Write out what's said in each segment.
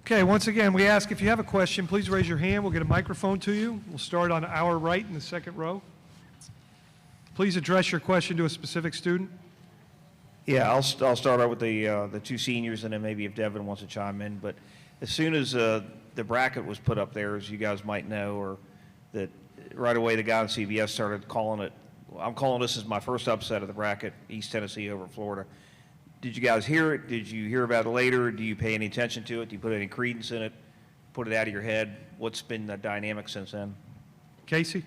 Okay, once again, we ask if you have a question, please raise your hand. We'll get a microphone to you. We'll start on our right in the second row. Please address your question to a specific student. Yeah, I'll start out with the two seniors, and then maybe if Devin wants to chime in. But as soon as the bracket was put up there, as you guys might know, or that right away the guy on CBS started calling it. I'm calling this as my first upset of the bracket, East Tennessee over Florida. Did you guys hear it? Did you hear about it later? Do you pay any attention to it? Do you put any credence in it? Put it out of your head? What's been the dynamic since then? Casey?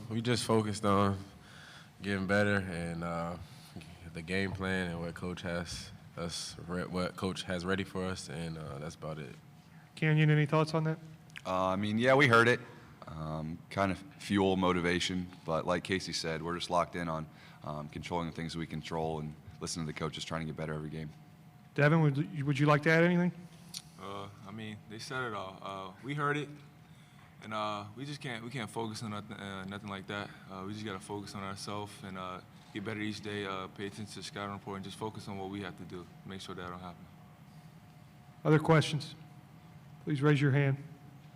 We just focused on getting better and the game plan and what coach has ready for us, and that's about it. Canyon, any thoughts on that? I mean, yeah, we heard it. Kind of fuel motivation, but like Casey said, we're just locked in on controlling the things we control and listening to the coaches trying to get better every game. Devin, would you like to add anything? I mean, they said it all. We heard it, and we can't focus on nothing like that. We just got to focus on ourselves and get better each day, pay attention to the scouting report, and just focus on what we have to do, make sure that don't happen. Other questions? Please raise your hand.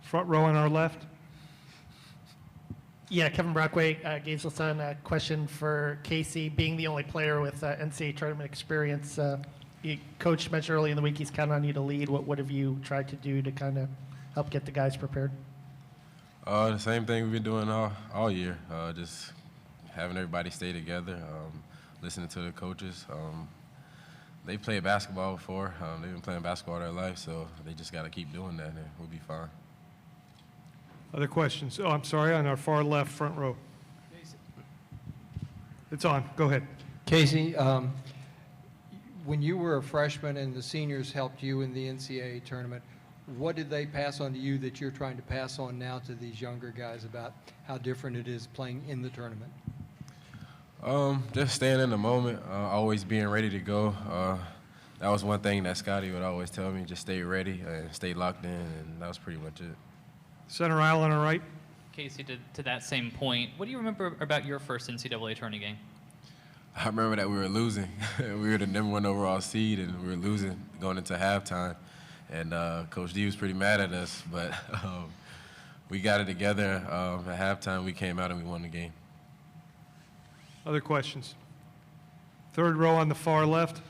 Front row on our left. Yeah, Kevin Brockway, Gainesville Sun. A question for Casey. Being the only player with NCAA tournament experience, Coach mentioned early in the week he's counting on you to lead. What have you tried to do to kind of help get the guys prepared? The same thing we've been doing all year, just having everybody stay together, listening to the coaches. They played basketball before. They've been playing basketball their life, so they just got to keep doing that, and we'll be fine. Other questions? Oh, I'm sorry, on our far left front row. It's on. Go ahead. Casey, when you were a freshman and the seniors helped you in the NCAA tournament, what did they pass on to you that you're trying to pass on now to these younger guys about how different it is playing in the tournament? Just staying in the moment, always being ready to go. That was one thing that Scotty would always tell me, just stay ready and stay locked in, and that was pretty much it. Center aisle on our right. Casey, to that same point, what do you remember about your first NCAA tourney game? I remember that we were losing. We were the #1 overall seed, and we were losing going into halftime. And Coach D was pretty mad at us, but we got it together. At halftime, we came out and we won the game. Other questions? Third row on the far left.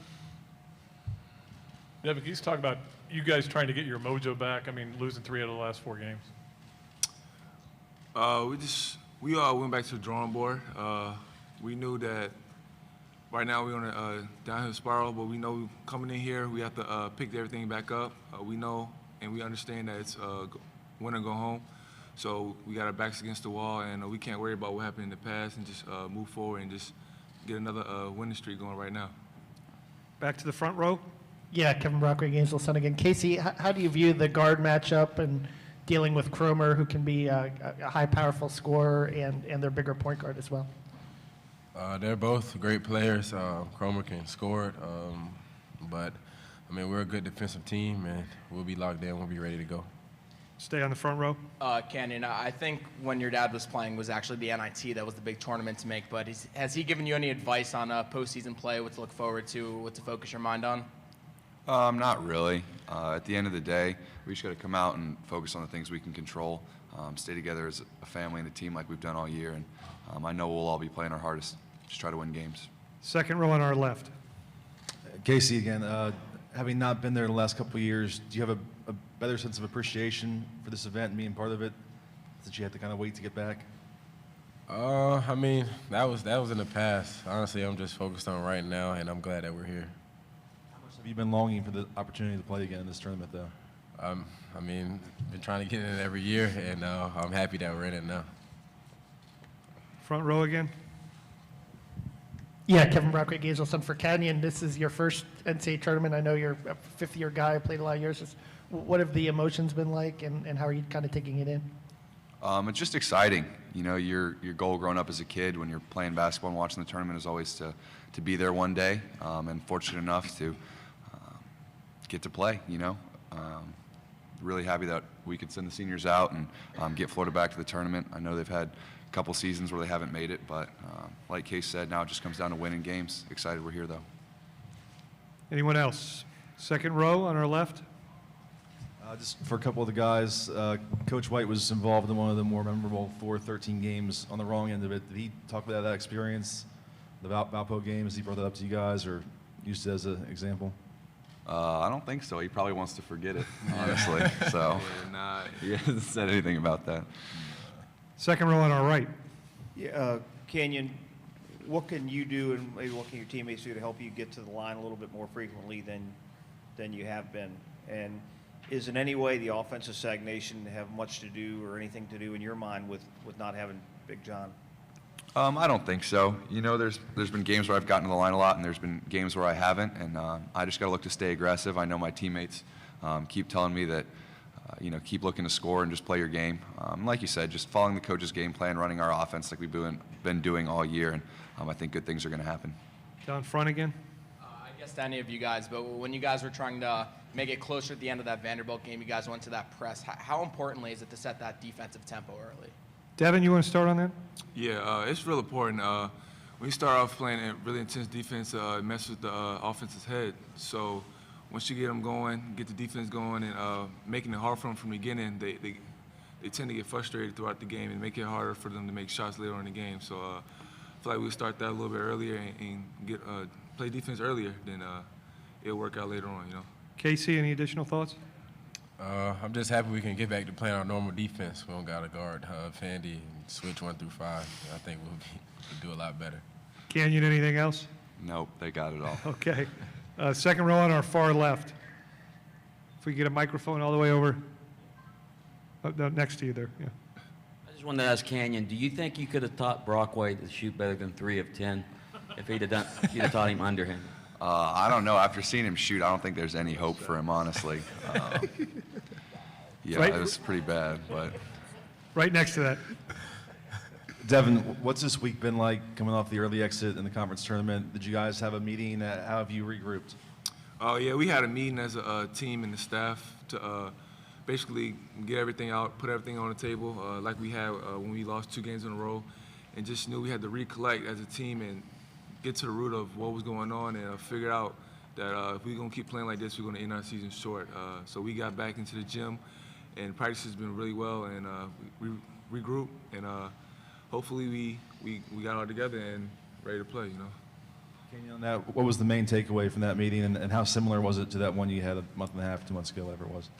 Devin, can you just talk about you guys trying to get your mojo back? I mean, losing 3 out of the last 4 games. We all went back to the drawing board. We knew that right now we're on a downhill spiral, but we know coming in here we have to pick everything back up. We know and we understand that it's win or go home. So we got our backs against the wall, and we can't worry about what happened in the past and just move forward and just get another winning streak going right now. Back to the front row. Yeah, Kevin Brockway, Gainesville Sun again. Casey, how do you view the guard matchup and dealing with Cromer, who can be a high, powerful scorer, and their bigger point guard as well? They're both great players. Cromer can score it, but I mean, we're a good defensive team, and we'll be locked in. We'll be ready to go. Stay on the front row. Canyon, I think when your dad was playing was actually the NIT. That was the big tournament to make. But has he given you any advice on postseason play, what to look forward to, what to focus your mind on? Not really. At the end of the day, we just got to come out and focus on the things we can control, stay together as a family and a team like we've done all year. And I know we'll all be playing our hardest, just try to win games. Second row on our left. Casey, again, having not been there the last couple of years, do you have a better sense of appreciation for this event and being part of it, that you had to kind of wait to get back? I mean, that was in the past. Honestly, I'm just focused on right now, and I'm glad that we're here. How much have you been longing for the opportunity to play again in this tournament, though? I mean, been trying to get in it every year, and I'm happy that we're in it now. Front row again. Yeah, Kevin Brockway, Gainesville Sun for Canyon. This is your first NCAA tournament. I know you're a fifth-year guy, played a lot of years. Just what have the emotions been like, and how are you kind of taking it in? It's just exciting. You know, your goal growing up as a kid when you're playing basketball and watching the tournament is always to be there one day, and fortunate enough to get to play, you know. Really happy that we could send the seniors out and get Florida back to the tournament. I know they've had a couple seasons where they haven't made it, but like Case said, now it just comes down to winning games. Excited we're here, though. Anyone else? Second row on our left. Just for a couple of the guys, Coach White was involved in one of the more memorable 4-13 games on the wrong end of it. Did he talk about that experience, the Valpo games? He brought that up to you guys or used it as an example? I don't think so. He probably wants to forget it, honestly. So he hasn't said anything about that. Second row on our right. Yeah, Kenyon, what can you do and maybe what can your teammates do to help you get to the line a little bit more frequently than you have been? And is in any way the offensive stagnation have much to do or anything to do in your mind with not having Big John? I don't think so. You know, there's been games where I've gotten to the line a lot, and there's been games where I haven't, and I just got to look to stay aggressive. I know my teammates keep telling me that, keep looking to score and just play your game. Like you said, just following the coach's game plan, running our offense like we've been doing all year, and I think good things are going to happen. Down front again. I guess to any of you guys, but when you guys were trying to make it closer at the end of that Vanderbilt game, you guys went to that press. How importantly is it to set that defensive tempo early? Devin, you want to start on that? Yeah, it's real important. When you start off playing a really intense defense, it messes with the offense's head. So once you get them going, get the defense going, and making it hard for them from the beginning, they tend to get frustrated throughout the game and make it harder for them to make shots later on in the game. So I feel like we start that a little bit earlier and get play defense earlier, then it'll work out later on, Casey, any additional thoughts? I'm just happy we can get back to playing our normal defense. We don't got to guard Fandy and switch 1 through 5. I think we'll do a lot better. Canyon, anything else? Nope, they got it all. Okay. Second row on our far left. If we get a microphone all the way over. Oh, no, next to you there, yeah. I just wanted to ask Canyon, do you think you could have taught Brockway to shoot better than 3 of 10 if you'd have taught him underhand? I don't know. After seeing him shoot, I don't think there's any hope for him, honestly. Yeah, Right. it was pretty bad, but Right next to that. Devin, what's this week been like coming off the early exit in the conference tournament? Did you guys have a meeting? How have you regrouped? Oh, yeah, we had a meeting as a team and the staff to basically get everything out, put everything on the table like we had when we lost 2 games in a row, and just knew we had to recollect as a team and get to the root of what was going on and figure out that if we're going to keep playing like this, we're going to end our season short. So we got back into the gym, and practice has been really well, and we regrouped, and hopefully we got all together and ready to play, Kenyon, on that, what was the main takeaway from that meeting, and how similar was it to that one you had a month and a half, 2 months ago, whatever it was?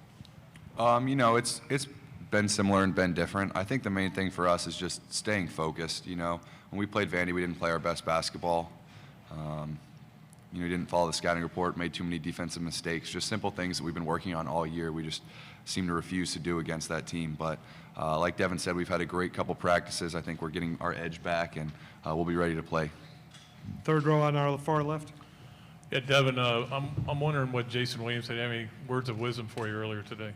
It's been similar and been different. I think the main thing for us is just staying focused. When we played Vandy, we didn't play our best basketball. Didn't follow the scouting report, made too many defensive mistakes, just simple things that we've been working on all year. We just seem to refuse to do against that team. But like Devin said, we've had a great couple practices. I think we're getting our edge back, and we'll be ready to play. Third row on our far left. Yeah, Devin, I'm wondering what Jason Williams said. Any words of wisdom for you earlier today?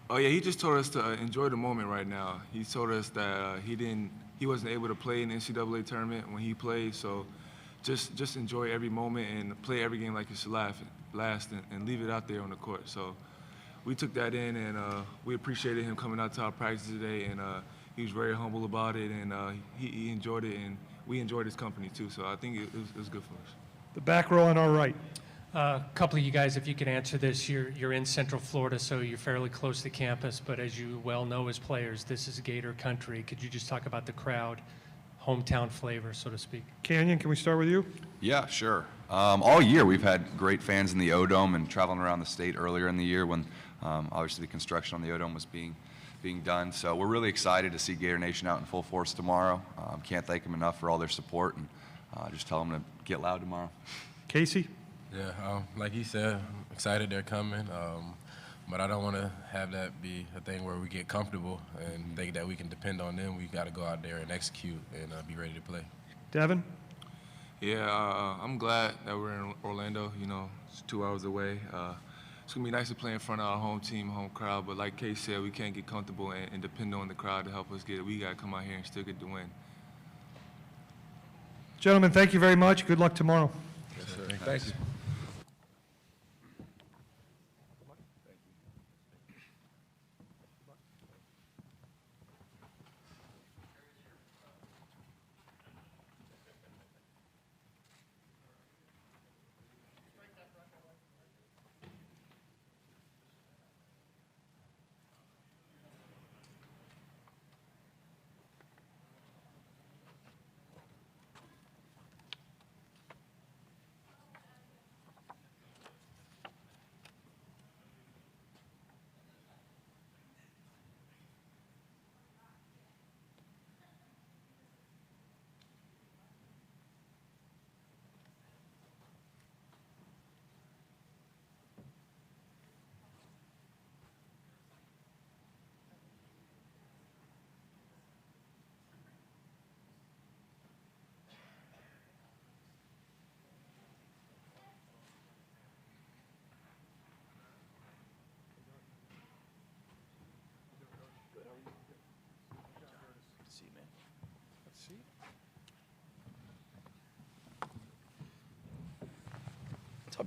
Oh yeah, he just told us to enjoy the moment right now. He told us that he wasn't able to play in the NCAA tournament when he played, so just enjoy every moment and play every game like it's last and leave it out there on the court. So we took that in, and we appreciated him coming out to our practice today, and he was very humble about it, and he enjoyed it, and we enjoyed his company too. So I think it was good for us. The back row on our right. A couple of you guys, if you could answer this, you're in Central Florida, so you're fairly close to campus, but as you well know as players, this is Gator country. Could you just talk about the crowd, hometown flavor, so to speak? Canyon, can we start with you? Yeah, sure. All year we've had great fans in the O-Dome and traveling around the state earlier in the year when obviously the construction on the O-Dome was being done. So we're really excited to see Gator Nation out in full force tomorrow. Can't thank them enough for all their support, and just tell them to get loud tomorrow. Casey? Yeah, like he said, I'm excited they're coming, but I don't want to have that be a thing where we get comfortable and think that we can depend on them. We got to go out there and execute and be ready to play. Devin? Yeah, I'm glad that we're in Orlando. It's 2 hours away. It's going to be nice to play in front of our home team, home crowd, but like Kay said, we can't get comfortable and depend on the crowd to help us get it. We got to come out here and still get the win. Gentlemen, thank you very much. Good luck tomorrow. Yes, sir. Thank you.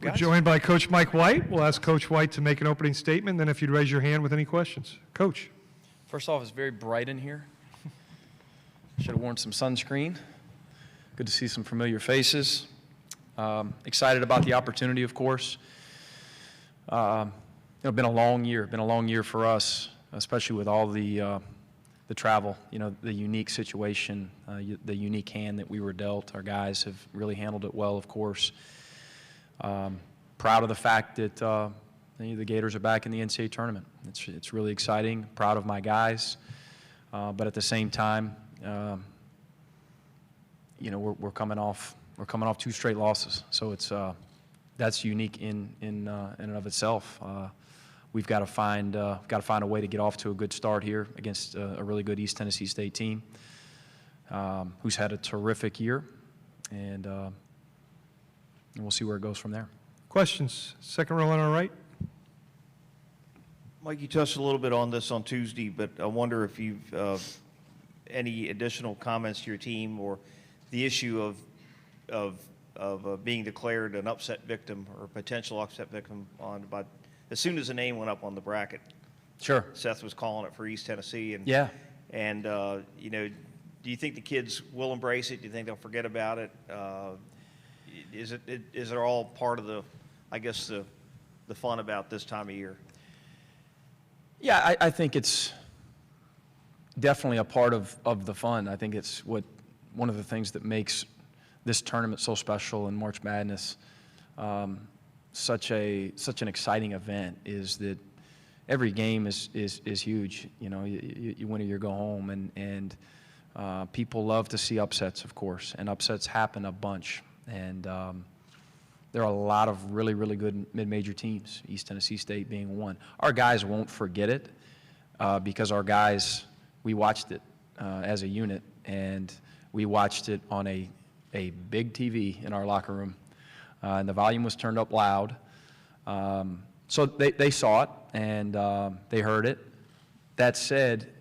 We're joined by Coach Mike White. We'll ask Coach White to make an opening statement, then if you'd raise your hand with any questions. Coach. First off, it's very bright in here. Should have worn some sunscreen. Good to see some familiar faces. Excited about the opportunity, of course. Been a long year for us, especially with all the travel, the unique situation, the unique hand that we were dealt. Our guys have really handled it well, of course. Proud of the fact that the Gators are back in the NCAA tournament. It's really exciting. Proud of my guys, but at the same time, we're coming off 2 straight losses. So that's unique in and of itself. We've got to find a way to get off to a good start here against a really good East Tennessee State team, who's had a terrific year, and we'll see where it goes from there. Questions? Second row on our right. Mike, you touched a little bit on this on Tuesday, but I wonder if you've any additional comments to your team or the issue of being declared an upset victim or potential upset victim as soon as the name went up on the bracket. Sure. Seth was calling it for East Tennessee, and yeah, and do you think the kids will embrace it? Do you think they'll forget about it? Is it all part of the fun about this time of year? Yeah, I think it's definitely a part of the fun. I think it's one of the things that makes this tournament so special and March Madness such an exciting event is that every game is huge. You win or you go home, and people love to see upsets, of course, and upsets happen a bunch. And there are a lot of really, really good mid-major teams, East Tennessee State being one. Our guys won't forget it because our guys, we watched it as a unit, and we watched it on a big TV in our locker room. And the volume was turned up loud. So they saw it, and they heard it. That said,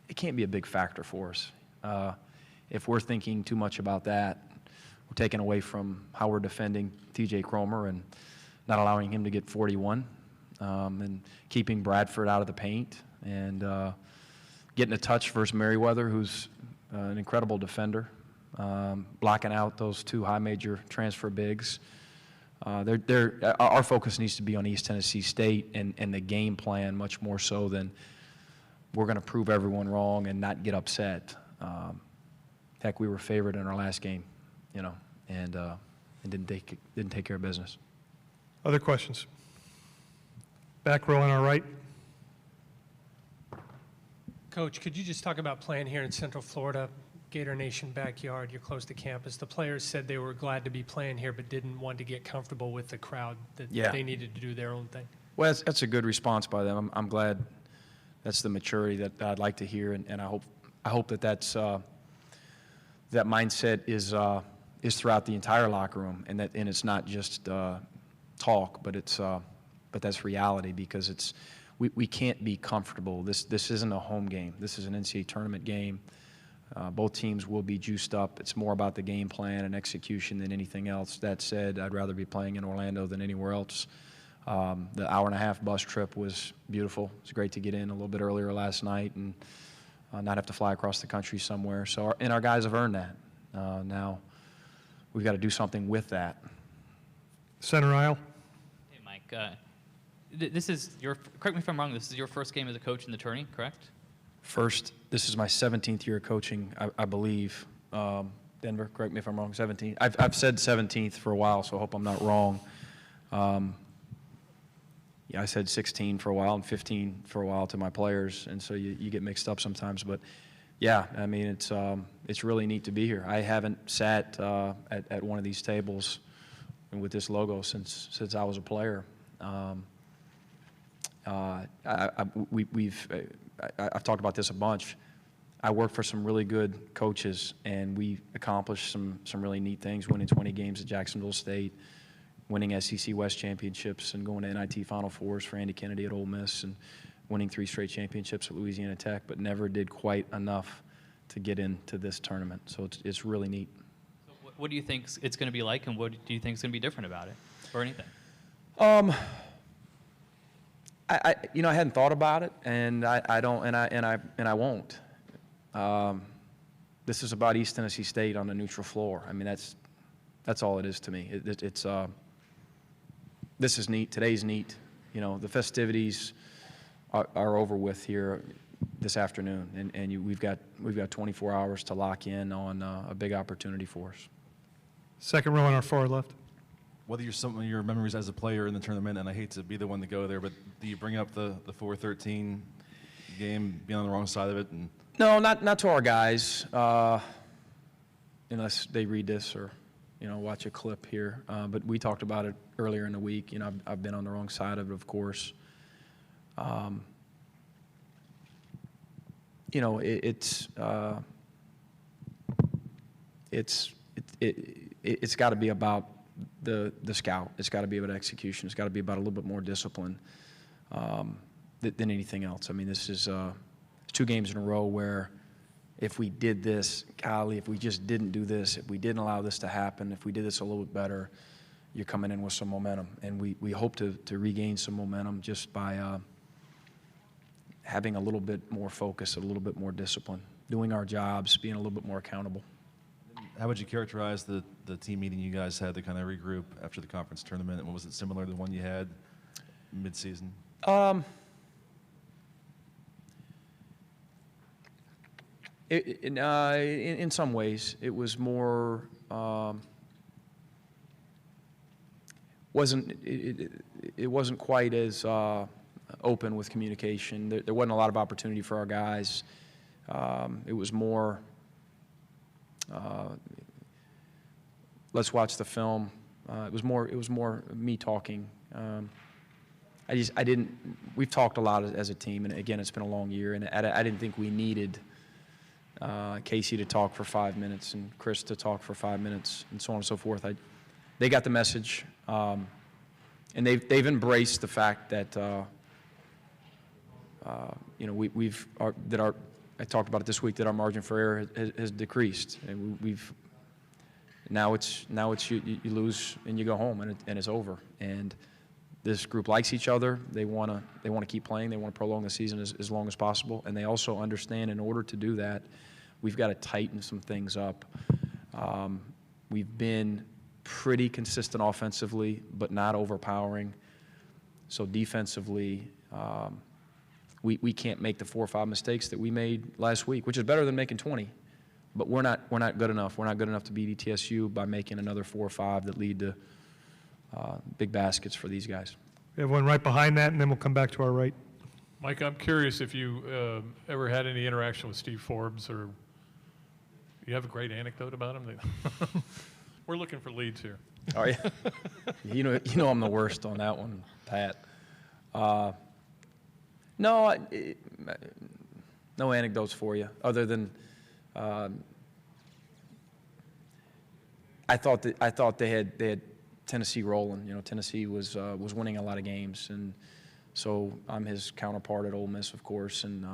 it can't be a big factor for us. If we're thinking too much about that, we're taking away from how we're defending T.J. Cromer and not allowing him to get 41, and keeping Bradford out of the paint, and getting a touch versus Merriweather, who's an incredible defender, blocking out those 2 high major transfer bigs. Our focus needs to be on East Tennessee State and the game plan much more so than we're going to prove everyone wrong and not get upset. Heck, we were favored in our last game, and didn't take care of business. Other questions? Back row on our right. Coach, could you just talk about playing here in Central Florida, Gator Nation backyard? You're close to campus. The players said they were glad to be playing here, but didn't want to get comfortable with the crowd, that they needed to do their own thing. Well, that's a good response by them. I'm glad that's the maturity that I'd like to hear, and I hope that's that mindset is throughout the entire locker room, and it's not just talk, but that's reality, because we can't be comfortable. This isn't a home game. This is an NCAA tournament game. Both teams will be juiced up. It's more about the game plan and execution than anything else. That said, I'd rather be playing in Orlando than anywhere else. The hour-and-a-half bus trip was beautiful. It was great to get in a little bit earlier last night and not have to fly across the country somewhere. So, and our guys have earned that. Now we've got to do something with that. Center aisle. Hey, Mike. Correct me if I'm wrong, this is your first game as a coach in the tourney, correct? This is my 17th year of coaching, I believe. Denver, correct me if I'm wrong, 17. I've said 17th for a while, so I hope I'm not wrong. I said 16 for a while and 15 for a while to my players, and so you get mixed up sometimes. But yeah, I mean, it's really neat to be here. I haven't sat at one of these tables with this logo since I was a player. I've talked about this a bunch. I work for some really good coaches, and we accomplished some really neat things, winning 20 games at Jacksonville State, winning SEC West championships, and going to NIT Final Fours for Andy Kennedy at Ole Miss, and winning 3 straight championships at Louisiana Tech, but never did quite enough to get into this tournament. So it's really neat. So what do you think it's going to be like, and what do you think is going to be different about it? or anything? I hadn't thought about it, and I don't, and I won't. This is about East Tennessee State on a neutral floor. I mean, that's all it is to me. This is neat. Today's neat. The festivities are over with here this afternoon, and we've got 24 hours to lock in on a big opportunity for us. Second row on our far left. What are some of your memories as a player in the tournament? And I hate to be the one to go there, but do you bring up the 4-13 game, being on the wrong side of it? And No, not to our guys, unless they read this or, watch a clip here. But we talked about it earlier in the week. I've been on the wrong side of it, of course. It's got to be about the scout. It's got to be about execution. It's got to be about a little bit more discipline than anything else. I mean, this is 2 games in a row where if we did this, golly, if we just didn't do this, if we didn't allow this to happen, if we did this a little bit better, you're coming in with some momentum. And we hope to regain some momentum just by having a little bit more focus, a little bit more discipline, doing our jobs, being a little bit more accountable. how would you characterize the team meeting you guys had to kind of regroup after the conference tournament? And was it similar to the one you had mid-season? In some ways, it was more. It wasn't quite as open with communication. There wasn't a lot of opportunity for our guys. It was more. Let's watch the film. It was more me talking. I didn't. We've talked a lot as a team, and again, it's been a long year, and I didn't think we needed Casey to talk for 5 minutes and Chris to talk for 5 minutes, and so on and so forth. They got the message, and they've embraced the fact that I talked about it this week, that our margin for error has decreased, and now it's you lose and you go home, and it's over. And this group likes each other. They want to keep playing. They want to prolong the season as long as possible, and they also understand in order to do that, we've got to tighten some things up. We've been pretty consistent offensively, but not overpowering. So defensively, we can't make the 4 or 5 mistakes that we made last week, which is better than making 20. But we're not good enough. We're not good enough to beat ETSU by making another 4 or 5 that lead to big baskets for these guys. We have one right behind that, and then we'll come back to our right. Mike, I'm curious if you ever had any interaction with Steve Forbes, or you have a great anecdote about him? We're looking for leads here. Oh yeah, you know I'm the worst on that one, Pat. No anecdotes for you other than I thought they had Tennessee rolling. You know, Tennessee was winning a lot of games, and so I'm his counterpart at Ole Miss, of course, and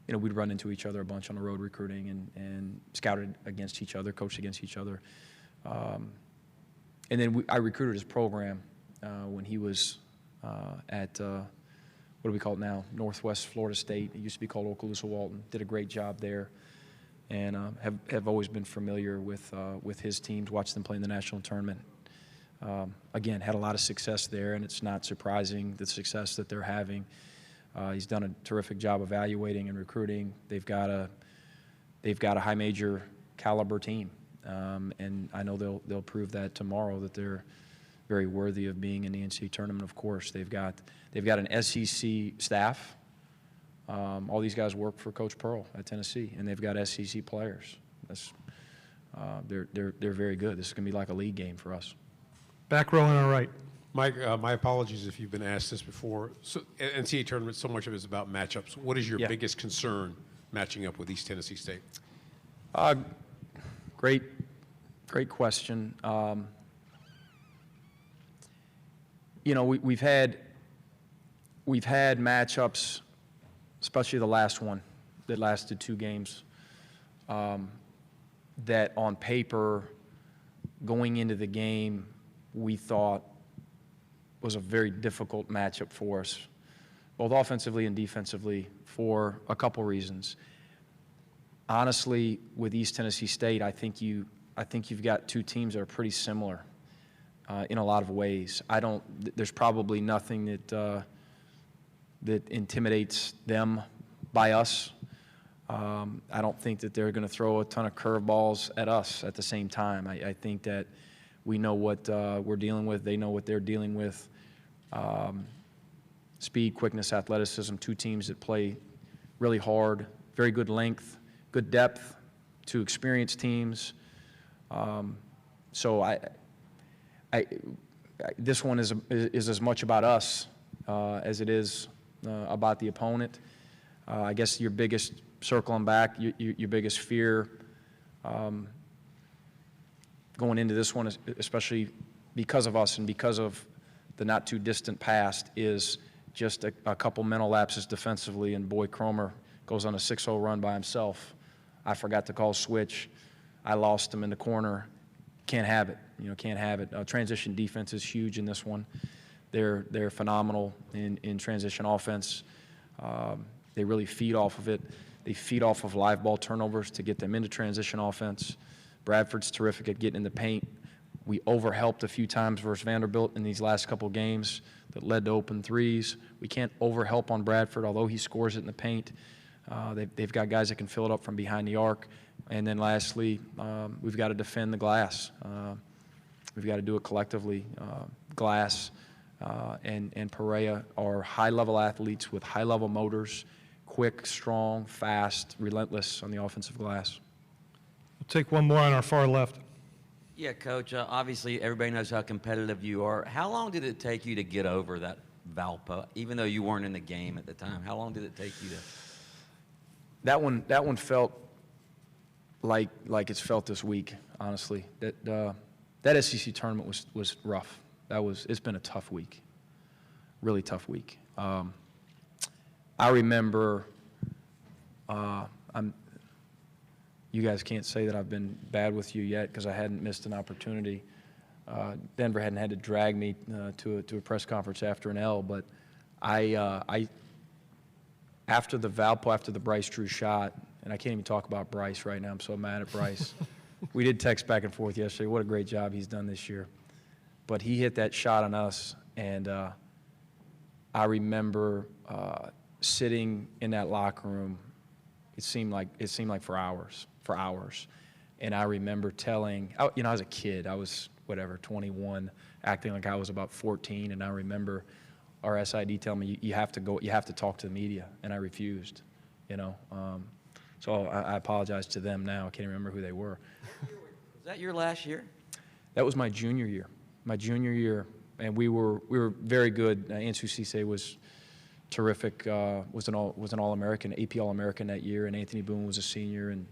we'd run into each other a bunch on the road recruiting and scouted against each other, coached against each other. And then I recruited his program when he was at, what do we call it now, Northwest Florida State. It used to be called Okaloosa-Walton. Did a great job there, and have always been familiar with his teams, watched them play in the national tournament. Again, had a lot of success there, and it's not surprising the success that they're having. He's done a terrific job evaluating and recruiting. They've got a high major caliber team, and I know they'll prove that tomorrow, that they're very worthy of being in the NCAA tournament. Of course, they've got an SEC staff. All these guys work for Coach Pearl at Tennessee, and they've got SEC players. They're very good. This is going to be like a league game for us. Back row on our right. Mike, my apologies if you've been asked this before. So, NCAA tournament, so much of it is about matchups. What is your biggest concern matching up with East Tennessee State? Great question. We've had matchups, especially the last one that lasted 2 games, that on paper, going into the game, we thought was a very difficult matchup for us, both offensively and defensively, for a couple reasons. Honestly, with East Tennessee State, I think you've got two teams that are pretty similar in a lot of ways. There's probably nothing that intimidates them by us. I don't think that they're going to throw a ton of curveballs at us at the same time. I think that we know what we're dealing with. They know what they're dealing with. Speed, quickness, athleticism, two teams that play really hard, very good length, good depth, two experienced teams. So this one is as much about us as it is about the opponent. I guess your biggest, circling back, your biggest fear going into this one, especially because of us and because of the not too distant past, is just a couple mental lapses defensively, and Boy Cromer goes on a 6-0 run by himself. I forgot to call switch. I lost him in the corner. Can't have it. Can't have it. Transition defense is huge in this one. They're phenomenal in transition offense. They really feed off of it. They feed off of live ball turnovers to get them into transition offense. Bradford's terrific at getting in the paint. We overhelped a few times versus Vanderbilt in these last couple games that led to open threes. We can't overhelp on Bradford, although he scores it in the paint. They've got guys that can fill it up from behind the arc. And then lastly, we've got to defend the glass. We've got to do it collectively. Glass and Perea are high-level athletes with high-level motors, quick, strong, fast, relentless on the offensive glass. We'll take one more on our far left. Yeah, Coach, obviously everybody knows how competitive you are. How long did it take you to get over that Valpo, even though you weren't in the game at the time? How long did it take you to? That one felt like it's felt this week, honestly. That SEC tournament was rough. It's been a tough week, really tough week. I remember, you guys can't say that I've been bad with you yet because I hadn't missed an opportunity. Denver hadn't had to drag me to a press conference after an L, but after the Valpo, after the Bryce Drew shot, and I can't even talk about Bryce right now, I'm so mad at Bryce. We did text back and forth yesterday. What a great job he's done this year. But he hit that shot on us, and I remember sitting in that locker room. It seemed like for hours. And I remember telling, I was a kid. I was, 21, acting like I was about 14. And I remember our SID telling me, you have to talk to the media. And I refused, So I apologize to them now. I can't remember who they were. Was that your last year? That was my junior year. And we were very good. Ansu Cisse was terrific. Was an All-American, AP All-American that year, and Anthony Boone was a senior, and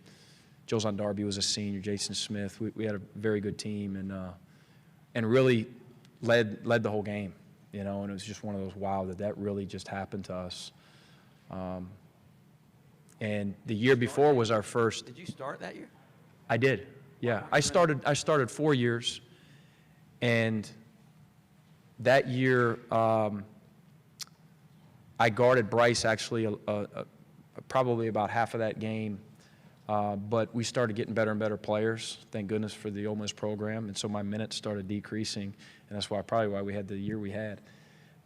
Jozon Darby was a senior. Jason Smith. We had a very good team, and really led the whole game. And it was just one of those, wow, that really just happened to us. And the year before was our first. Did you start that year? I did. Yeah, I started 4 years, and that year I guarded Bryce actually probably about half of that game, but we started getting better and better players. Thank goodness for the Ole Miss program, and so my minutes started decreasing, and that's probably why we had the year we had.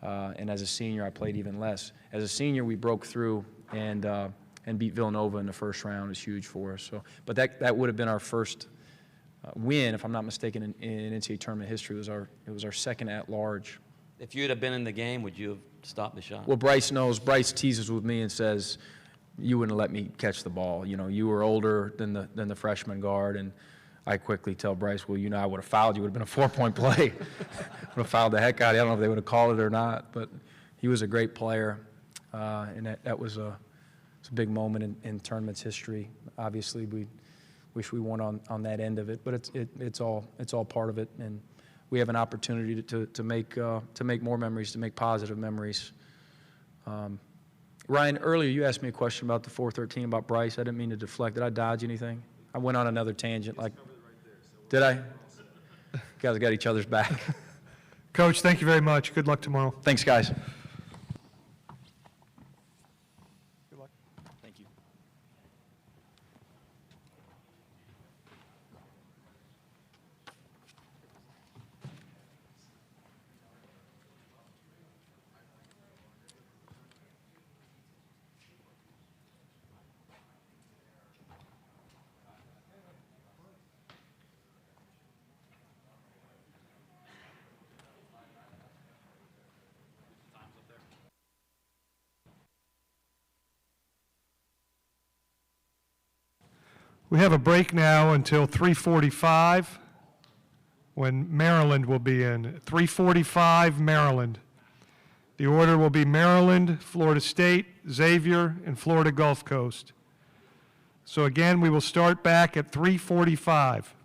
And as a senior, I played even less. As a senior, we broke through and beat Villanova in the first round. It was huge for us. So, but that would have been our first win, if I'm not mistaken, in NCAA tournament history. It was our second at large. If you had been in the game, would you have stopped the shot? Well, Bryce knows. Bryce teases with me and says, "You wouldn't let me catch the ball. You were older than the freshman guard." And I quickly tell Bryce, "Well, I would have fouled you. It would have been a 4-point play. Would have fouled the heck out of you. I don't know if they would have called it or not." But he was a great player, and that was a big moment in tournament's history. Obviously, we wish we won on that end of it, but it's all part of it, and we have an opportunity to make more memories, to make positive memories. Ryan, earlier you asked me a question about the 413 about Bryce. I didn't mean to deflect. Did I dodge anything? I went on another tangent. Did I? You guys got each other's back. Coach, thank you very much. Good luck tomorrow. Thanks, guys. Thank you. We have a break now until 3:45 when Maryland will be in. 3:45 Maryland. The order will be Maryland, Florida State, Xavier, and Florida Gulf Coast. So again, we will start back at 3:45.